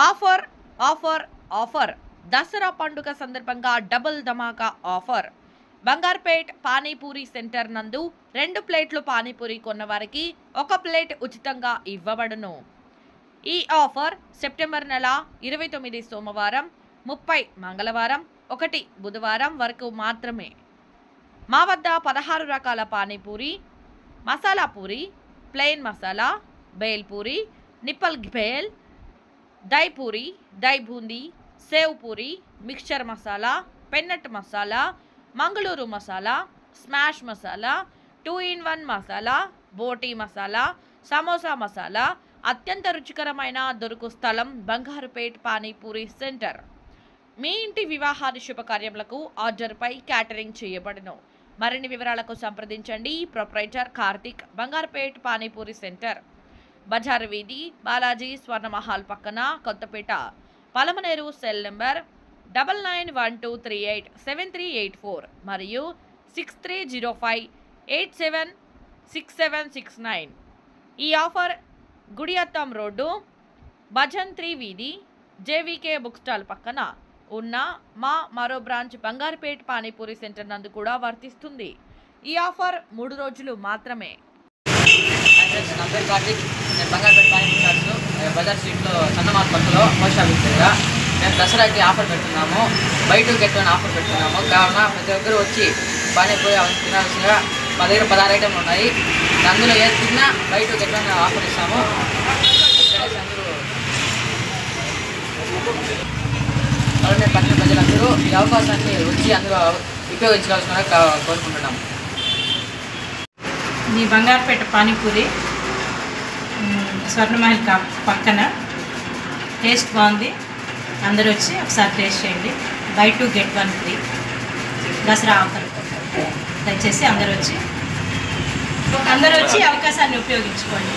Offer offer offer Dasara పండుగ సందర్భంగా double ధమాకా offer. Bangarpet panipuri centre నందు 2 ప్లేట్లు పానీపూరి కొన్నవారికి 1 ప్లేట్ ఉచితంగా ఇవ్వబడును. ఈ ఆఫర్ సెప్టెంబర్ నెల 29 సోమవారం, 30 మంగళవారం, 1 బుధవారం వరకు మాత్రమే. మా వద్ద 16 రకాల పానీపూరి, మసాలా పూరి, ప్లెయిన్ మసాలా, బేల్ పూరి, నిప్పల్ bhel, dahi puri, dahi boondi, sev puri, mixture masala, peanut masala, Mangaluru masala, smash masala, 2-in-1 masala, boti masala, samosa masala అత్యంత రుచికరమైన దొరుకు స్థలం బంగారుపేట్ పానీపూరి సెంటర్. మీ ఇంటి వివాహాది శుభకార్యములకు ఆర్డర్పై క్యాటరింగ్ చేయబడును. మరిన్ని వివరాలకు సంప్రదించండి. ప్రొప్రైటర్ కార్తిక్, బంగారుపేట్ పానీపూరి సెంటర్, బజార్ వీధి, బాలాజీ స్వర్ణమహల్ పక్కన, కొత్తపేట. పలమనేరు. సెల్ నెంబర్ 9912387384 మరియు 6305876769. ఈ ఆఫర్ గుడియత్తం రోడ్డు, భజంత్రి వీధి, జేవీకే బుక్ స్టాల్ పక్కన ఉన్న మరో బ్రాంచ్ బంగారుపేట్ పానీపూరి సెంటర్ నందు కూడా వర్తిస్తుంది. ఈ ఆఫర్ 3 రోజులు మాత్రమే. నా పేరు కార్తిక్. నేను బంగారుపేట పానీపూరి షాప్లో బజార్ స్ట్రీట్లో సన్నమాత పక్కలో పోస్ట్ ఆఫీస్ దగ్గర మేము దసరాకి ఆఫర్ పెడుతున్నాము. బై 2 get 1 ఆఫర్ పెడుతున్నాము. కావున ప్రతి ఒక్కరు వచ్చి పానీపూరి తినాల్సిందిగా మా దగ్గర 16 ఐటెంలు ఉన్నాయి. అందులో ఏది తిన్నా బై 2 get 1 ఆఫర్ ఇస్తాము. అందరూ పట్టణ ప్రజలందరూ ఈ అవకాశాన్ని వచ్చి అందులో ఉపయోగించుకోవాల్సిన కోరుకుంటున్నాము. ఈ బంగారుపేట పానీపూరి స్వర్ణమహల్ పక్కన టేస్ట్ బాగుంది. అందరూ వచ్చి ఒకసారి టేస్ట్ చేయండి. By 2 get 1 free Dasara offer. దయచేసి అందరూ వచ్చి అవకాశాన్ని ఉపయోగించుకోండి.